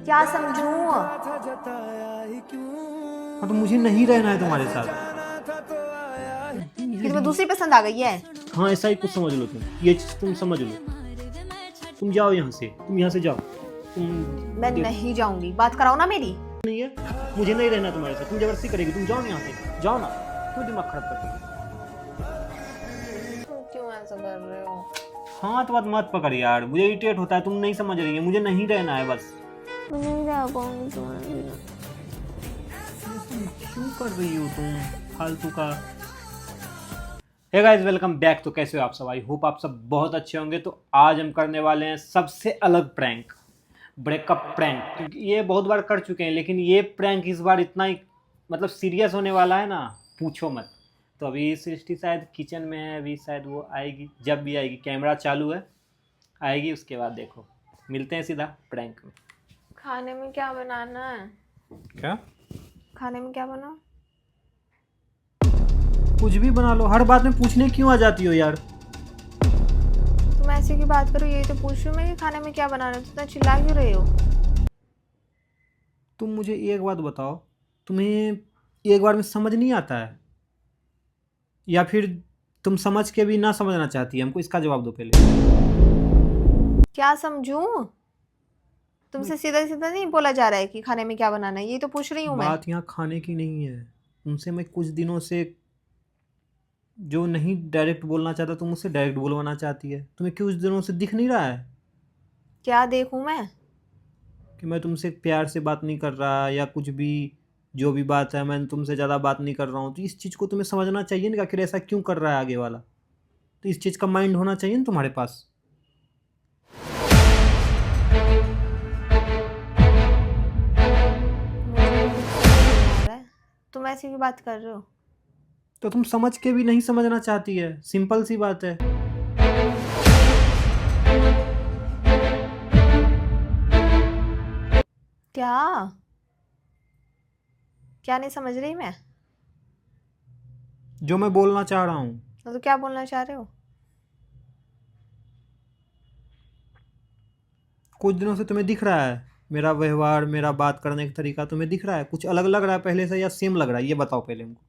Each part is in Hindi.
क्या समझूं? हाँ तो मुझे नहीं रहना है तुम्हारे साथ। कि तुम्हें दूसरी पसंद आ गई है? हाँ ऐसा ही कुछ समझ लो, तुम ये चीज तुम समझ लो। तुम जाओ यहाँ से, तुम यहाँ से जाओ। तुम मैं नहीं जाऊंगी, बात कराओ ना मेरी। नहीं है, मुझे नहीं रहना तुम्हारे साथ। तुम जबरदस्ती करेगी, तुम जाओ ना यहाँ से, जाओ ना। क्यों दिमाग खराब करती हो? तुम क्यों ऐसा कर रहे हो? हाँ तो बात मत पकड़ यार, मुझे इरिटेट होता है। तुम नहीं समझ रही है, मुझे नहीं रहना है बस। मैं नहीं जा पाऊंगी तुम्हारे बिना। क्यों कर रही हो तुम फालतू का? Hey guys, welcome back. तो कैसे हो आप सब? आई होप आप सब बहुत अच्छे होंगे। तो आज हम करने वाले हैं सबसे अलग प्रैंक, ब्रेकअप प्रैंक। क्योंकि ये बहुत बार कर चुके हैं, लेकिन ये प्रैंक इस बार इतना ही मतलब सीरियस होने वाला है ना, पूछो मत। तो अभी सृष्टि शायद किचन में है, अभी शायद वो आएगी। जब भी आएगी, कैमरा चालू है, आएगी, उसके बाद देखो मिलते हैं सीधा प्रैंक में। खाने में क्या बनाना है? क्या? खाने में क्या बनाओ? कुछ भी बना लो, हर बात में पूछने क्यों आ जाती हो यार? तुम ऐसे की बात करो, यही तो पूछ रही हूँ मैं कि खाने में क्या बनाना है। तुम इतना चिल्ला क्यों रहे हो? तुम मुझे एक बात बताओ, तुम्हें एक बार में समझ नहीं आता है, या फिर तुम समझ के भी ना समझना चाहती है? हमको इसका जवाब दो पहले। क्या समझूं? तुमसे सीधा सीधा नहीं बोला जा रहा है कि खाने में क्या बनाना है, यही तो पूछ रही हूँ मैं। बात यहाँ खाने की नहीं है। तुमसे मैं कुछ दिनों से जो नहीं डायरेक्ट बोलना चाहता, तुम मुझसे डायरेक्ट बोलवाना चाहती है। तुम्हें कुछ दिनों से दिख नहीं रहा है क्या देखूं मैं? कि मैं तुमसे प्यार से बात नहीं कर रहा, या कुछ भी जो भी बात है, मैं तुमसे ज़्यादा बात नहीं कर रहा हूँ? तो इस चीज़ को तुम्हें समझना चाहिए ना कि आखिर ऐसा क्यों कर रहा है आगे वाला। तो इस चीज़ का माइंड होना चाहिए ना तुम्हारे पास। तुम ऐसी की बात कर रहे हो? तो तुम समझ के भी नहीं समझना चाहती है, सिंपल सी बात है। क्या? क्या नहीं समझ रही मैं? जो मैं बोलना चाह रहा हूँ, तो क्या बोलना चाह रहे हो? कुछ दिनों से तुम्हें दिख रहा है मेरा व्यवहार, मेरा बात करने का तरीका तुम्हें दिख रहा है कुछ अलग लग रहा है पहले से, या सेम लग रहा है? ये बताओ पहले हमको।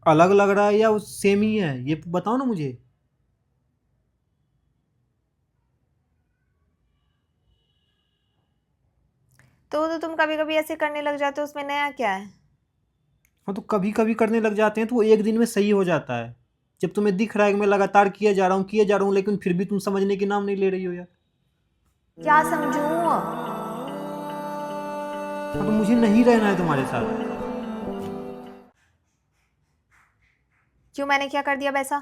अलग लग रहा है या वो सेम ही है, ये बताओ ना मुझे। तो तुम कभी कभी ऐसे करने लग जाते हो, उसमें नया क्या है? हाँ तो कभी कभी करने लग जाते हैं तो वो एक दिन में सही हो जाता है। जब तुम्हें दिख रहा है कि मैं लगातार किए जा रहा हूँ, लेकिन फिर भी तुम समझने की नाम नहीं ले रही हो यार। क्या समझूं? हाँ तो मुझे नहीं रहना है तुम्हारे साथ। क्यों, मैंने क्या कर दिया वैसा?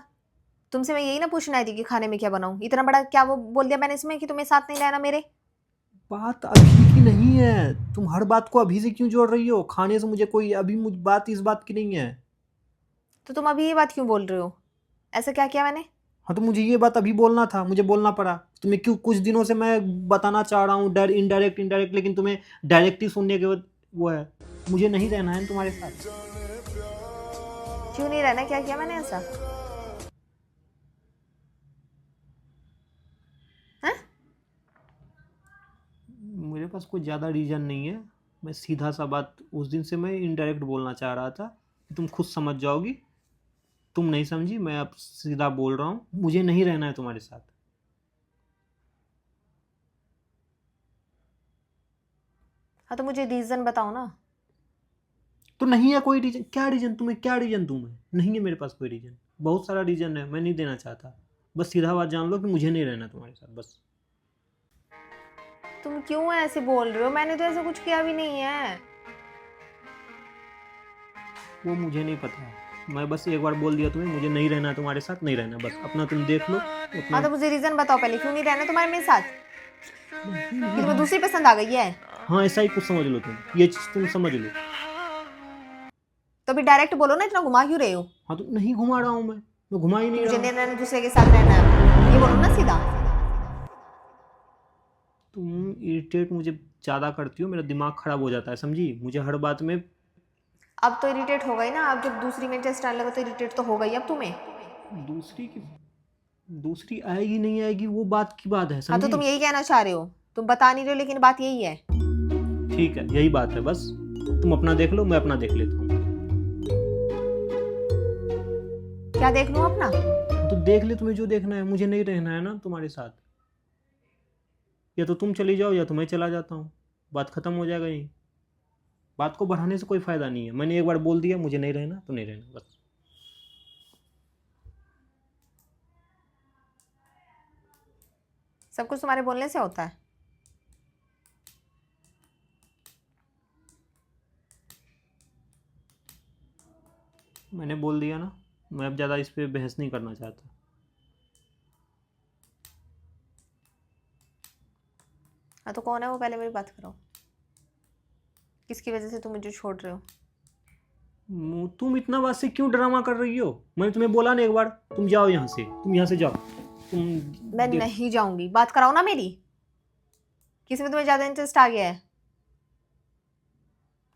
तुमसे मैं यही ना पूछना आई थी कि खाने में क्या बनाऊं। इतना बड़ा क्या वो बोल दिया मैंने इसमें कि तुम्हें साथ नहीं रहना मेरे? बात अभी की नहीं है, तुम हर बात को अभी से क्यों जोड़ रही हो? खाने से मुझे कोई अभी मुझ बात इस बात की नहीं है। तो तुम अभी ये बात क्यों बोल रहे हो? ऐसा क्या किया मैंने? हाँ तो मुझे ये बात अभी बोलना था, मुझे बोलना पड़ा। तुम्हें क्यों कुछ दिनों से मैं बताना चाह रहा हूँ इनडायरेक्ट इनडायरेक्ट, लेकिन तुम्हें डायरेक्ट ही सुनने के बाद वो है। मुझे नहीं रहना है तुम्हारे साथ। क्यों नहीं रहना? क्या किया मैंने ऐसा? हैं? मेरे पास कोई ज़्यादा रीज़न नहीं है। मैं सीधा सा बात उस दिन से मैं इनडायरेक्ट बोलना चाह रहा था कि तुम खुद समझ जाओगी। तुम नहीं समझी, मैं अब सीधा बोल रहा हूँ, मुझे नहीं रहना है तुम्हारे साथ। हाँ तो मुझे रीजन बताओ ना। तो नहीं है कोई रीजन? क्या रीजन? तुम्हें क्या रीजन दूं मैं? नहीं है मेरे पास कोई रीजन। बहुत सारा रीजन है, मैं नहीं देना चाहता। बस सीधा बात जान लो कि मुझे नहीं रहना तुम्हारे साथ, बस। तुम क्यों ऐसे बोल रहे हो? मैंने तो ऐसा कुछ किया भी नहीं है। वो मुझे नहीं पता है। मैं बस एक बार बोल दिया तुम्हें, मुझे नहीं रहना है तुम्हारे साथ, नहीं रहना। बस अपना तुम देख लो हाँ अपना। तो मुझे रीजन बताओ पहले, क्यों नहीं रहना तुम्हारे मेरे साथ? कि तुम्हें दूसरी पसंद आ गई है? हाँ ऐसा ही कुछ समझ लो, तुम ये चीज़ तुम समझ लो। तो अभी डायरेक्ट बोलो ना, इतना घुमा क्यों रहे हो? हाँ तो नहीं घुमा रहा हूँ मैं घुमा ही कि नहीं मुझे रहा नहीं हूँ। रहना, दूसरे के साथ रहना है, ये बोलो ना सीधा। तुम इरिटेट मुझे ज़्यादा करती हो, मेरा दिमाग ख़राब हो जाता है, समझी? मुझे हर बात में। अब तो इरिटेट हो गई ना, अब जब दूसरी में टेस्ट आने लगा तो इरिटेट तो हो गई अब तुम्हें। दूसरी की दूसरी आएगी नहीं आएगी वो बात की बात है, हाँ तो समझी? तुम यही कहना चाह रहे हो, तुम बता नहीं रहे हो, लेकिन बात यही है। ठीक है, यही बात है बस। तुम अपना देख लो, मैं अपना देख लेता हूँ। क्या देख लूं अपना? तो देख ले, तुम्हें जो देखना है, मुझे नहीं रहना है ना तुम्हारे साथ। या तो तुम चली जाओ या तो मैं चला जाता हूँ, बात खत्म हो जाएगा यही। बात को बढ़ाने से कोई फायदा नहीं है। मैंने एक बार बोल दिया मुझे नहीं रहना तो नहीं रहना, बस। सब कुछ तुम्हारे बोलने से होता है। मैंने बोल दिया ना, मैं अब ज़्यादा इस पे बहस नहीं करना चाहता। हाँ तो कौन है वो, पहले मेरी बात करो। किसकी वजह से तुम मुझे छोड़ रहे हो? तुम इतना बात से क्यों ड्रामा कर रही हो? मैंने तुम्हें बोला ना एक बार, तुम जाओ यहाँ से, तुम यहाँ से जाओ। तुम मैं नहीं जाऊंगी, बात कराओ ना मेरी। किसी में तुम्हें ज्यादा इंटरेस्ट आ गया है,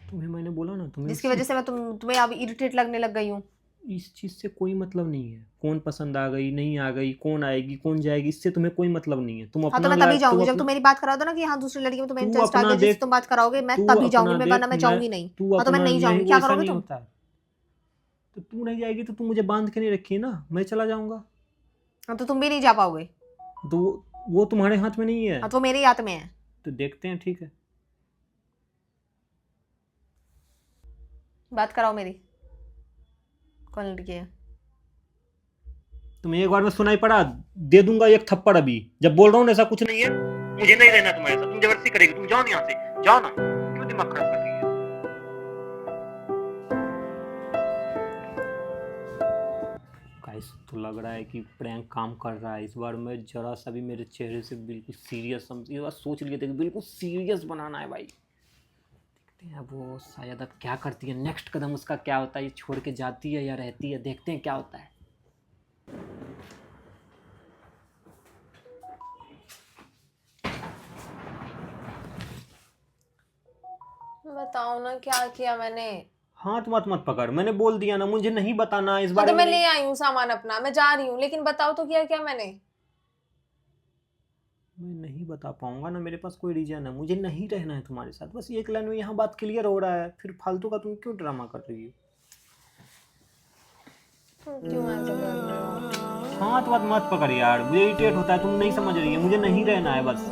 तुम्हें मैंने बोला ना, तुम्हें जिसकी वजह से मैं तुम्हें अब इरिटेट लगने लग गई हूँ। इस चीज़ से कोई मतलब नहीं है। कौन पसंद आ गई नहीं आ गई, कौन आएगी कौन जाएगी, इससे तुम्हें कोई मतलब नहीं है। तुम हाँ तो अपना मैं तभी तुम जाऊंगी जब अपना तुम मेरी बात करा दो ना कि हाँ दूसरी लड़की में तुम्हें तू इंटरेस्ट आ अपना गया, जिससे देख, तुम बात कराओगे मैं तू तभी जाऊंगी, अपना मैं देख, वरना मैं जाऊंगी नहीं। तू हाँ तो मैं अपना नहीं नहीं, जाऊंगी, वो क्या ऐसा करोगे नहीं तुम? होता है। तो तू नहीं जाएगी तो तू मुझे बांध के नहीं रखी है ना, मैं चला जाऊंगा। हाँ तो तुम भी नहीं जा पाओगे। तो वो तुम्हारे हाथ में नहीं है। हाँ तो वो मेरे हाथ में है। तो देखते हैं, ठीक है। बात कराओ मेरी, कौन लड़की है? तुम्हें एक बार में सुनाई पड़ा, दे दूंगा एक थप्पड़ अभी। जब बोल रहा हूँ ऐसा कुछ नहीं है, मुझे नहीं रहना तुम्हारे साथ। तुम जबरदस्ती करेगी, तुम जाओ यहाँ से, जाओ ना। क्यों दिमाग खराब कर रही है? गाइस तो लग रहा है कि प्रैंक काम कर रहा है। इस बार मैं जरा सा भी मेरे चेहरे से बिल्कुल सीरियस ये बात सोच लिए थे कि बिल्कुल सीरियस बनाना है भाई। देखते हैं अब वो शायद अब क्या करती है, नेक्स्ट कदम उसका क्या होता है, ये छोड़ के जाती है या रहती है, देखते हैं क्या होता है। बताओ ना क्या किया मैंने। हाथ मत पकड़, मैंने बोल दिया ना, मुझे नहीं बताना इस हाँ बारे तो में। मैं ले आई हूँ सामान अपना, मैं जा रही हूँ, लेकिन बताओ तो क्या किया मैंने। मैं नहीं बता पाऊंगा ना, मेरे पास कोई रीजन है। मुझे नहीं रहना है तुम्हारे साथ, बस एक लाइन में यहाँ बात क्लियर हो रहा है। फिर फालतू का तुम क्यों ड्रामा कर रही हो? क्यों ऐसा कर रहे हो? हाथ मत पकड़ यार, मुझे इरिटेट होता है। तुम नहीं समझ रही है, मुझे नहीं रहना है बस।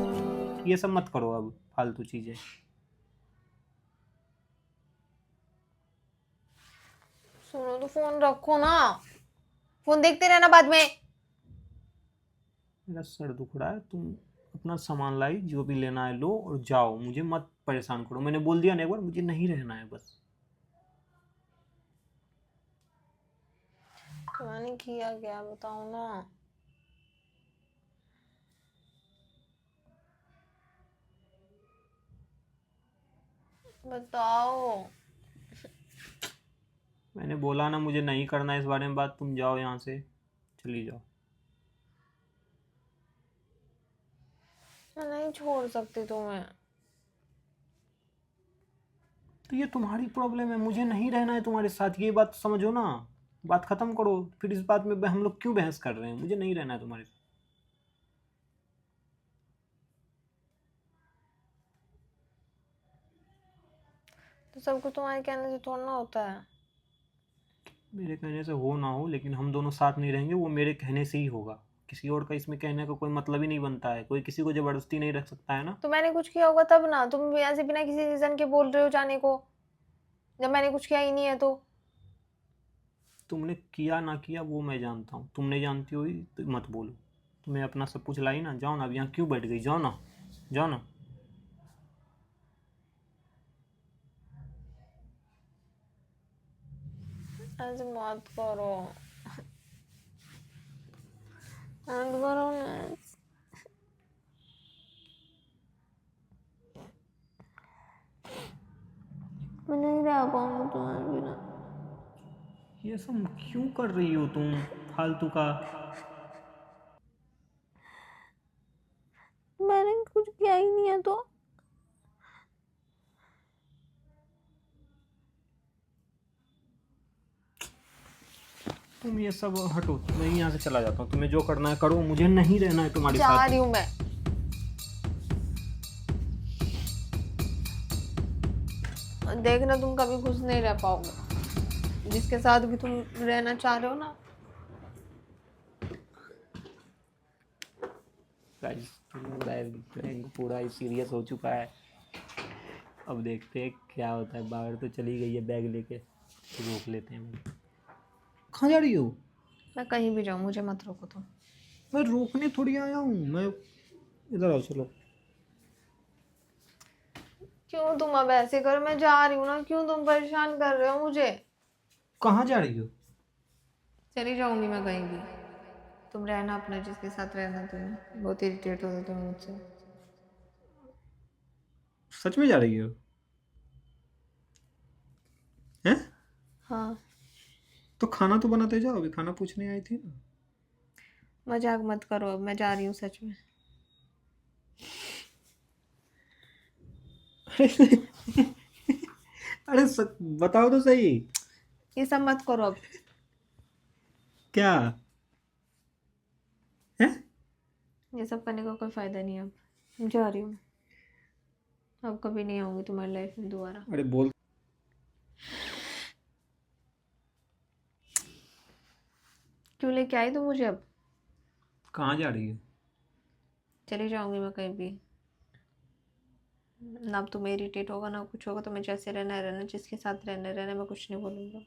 ये सब मत करो अब फालतू चीजें। सुनो तो फोन रखो ना, फोन देखते रहना बाद में। मेरा सर दुख रहा है। तुम अपना सामान लाई, जो भी लेना है लो और जाओ, मुझे मत परेशान करो। मैंने बोल दिया ना एक बार, मुझे नहीं रहना है बस। मैंने किया क्या, बताओ ना। बताओ। मैंने बोला ना मुझे नहीं करना है इस बारे में बात। तुम जाओ यहाँ से, चली जाओ। मैं नहीं छोड़ सकती तुम्हें। तो ये तुम्हारी प्रॉब्लम है, मुझे नहीं रहना है तुम्हारे साथ, ये बात समझो ना। बात खत्म करो। फिर इस बात में हम लोग क्यों बहस कर रहे हैं? मुझे नहीं रहना है तुम्हारे साथ। तो सब कुछ तुम्हारे कहने से थोड़ा ना होता है। मेरे कहने से हो ना हो, लेकिन हम दोनों साथ नहीं रहेंगे, वो मेरे कहने से ही होगा। किसी और का इसमें कहने का कोई मतलब ही नहीं बनता है। कोई किसी को जबरदस्ती नहीं रख सकता है ना। तो मैंने कुछ किया होगा तब ना, तुम ऐसे बिना किसी रीजन के बोल रहे हो जाने को, जब मैंने कुछ किया ही नहीं है तो। तुमने किया ना किया वो मैं जानता हूँ, तुम नहीं जानती हुई तो मत बोलो। तुम्हें अपना सब कुछ लाई ना, जाओ ना। अब यहाँ क्यों बैठ गई? जाओ ना, जाओ ना। ऐसे मत करो, मत करो ना। मैं नहीं रह पाऊंगी तुम्हारे बिना। ये सब क्यों कर रही हो तुम फालतू का? मैंने कुछ किया ही नहीं है तो। तुम ये सब हटो, मैं यहाँ से चला जाता हूँ। तुम्हें जो करना है करो, मुझे नहीं रहना है तुम्हारे जा साथ। रही हूँ मैं। देखना तुम कभी खुश नहीं रह पाओगे जिसके साथ भी तुम रहना चाह रहे हो ना। गाइस प्रैंक पूरा ही सीरियस हो चुका है। अब देखते हैं क्या होता है। बाहर तो चली गई है बैग लेके, रोक लेते हैं। कहाँ जा रही हो? मैं कहीं भी जाऊँ, मुझे मत रोको तुम। मैं रोकने थोड़ी आया हूँ। मैं इधर आओ, चलो। क्यों तुम अब ऐसे करो, मैं जा रही हूँ ना, क्यों तुम परेशान कर रहे हो मुझे। कहाँ जा रही हो? चली जाऊंगी मैं कहीं भी, तुम रहना अपने जिसके साथ रहना। तुम्हें बहुत इरिटेट होते तुम मुझसे। सच में जा रही हो? हैं? हाँ। तो खाना तो बनाते जाओ, अभी खाना पूछने आई थी ना। मजाक मत करो, अब मैं जा रही हूँ सच में। अरे बताओ तो सही। ये सब मत करो अब। क्या है? ये सब करने का कोई फायदा नहीं है अब। मैं जा रही हूँ, अब कभी नहीं आऊंगी तुम्हारी लाइफ में दोबारा। अरे बोल। क्यों लेके आई तुम मुझे अब? कहाँ जा रही है? चली जाऊंगी मैं कहीं भी। ना अब तुम्हें इरिटेट होगा ना कुछ होगा, तुम्हें जैसे रहना है रहना, जिसके साथ रहना है रहना, मैं कुछ नहीं बोलूँगा।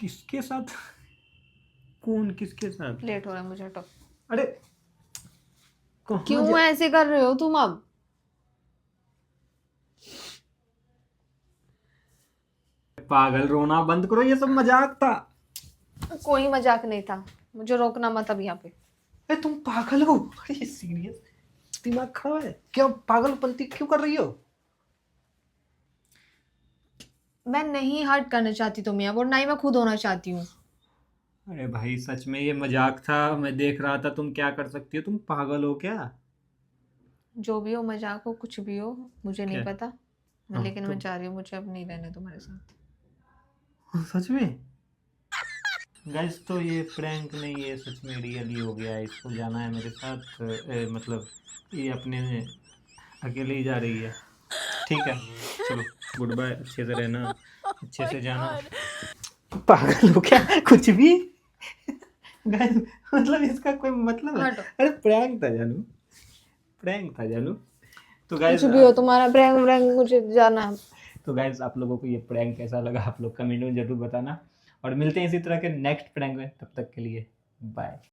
किसके साथ? कौन किसके साथ? लेट हो रहा है मुझे, हटो। अरे कहाँ क्यों ऐसे कर रहे हो तुम अब? पागल, रोना बंद करो, ये सब मजाक था। कोई मजाक नहीं था, मुझे रोकना मत अब यहाँ पे। अरे तुम पागल हो? अरे सीरियस, दिमाग खराब है क्या? पागलपंती क्यों कर रही हो? मैं नहीं हर्ट करना चाहती तुम्हें अब, और ना ही मैं खुद होना चाहती हूँ। अरे भाई सच में ये मजाक था, मैं देख रहा था। तुम क्या कर सकती हो? तुम पागल हो क्या? जो भी हो, मजाक हो कुछ भी हो, मुझे नहीं क्या? पता। हाँ, लेकिन तो मैं चाह रही हूँ, मुझे अब नहीं रहना तुम्हारे साथ। सच में गाइस, तो ये प्रैंक नहीं, ये सच में रियली हो गया है। इसको जाना है मेरे साथ, मतलब ये अपने अकेले ही जा रही है। ठीक है, चलो गुड बाय। अच्छे से रहना, अच्छे से जाना। पागल हो क्या? कुछ भी गाइस, मतलब इसका कोई मतलब है? हटो। अरे प्रैंक था जानू, प्रैंक था जानू। तो कुछ गाइस, भी हो तुम्हारा प्रैंक व्रैंक, मुझे जाना है। तो गाइस आप लोगों को ये प्रैंक कैसा लगा, आप लोग कमेंट में जरूर बताना। और मिलते हैं इसी तरह के नेक्स्ट प्रैंक में, तब तक के लिए बाय।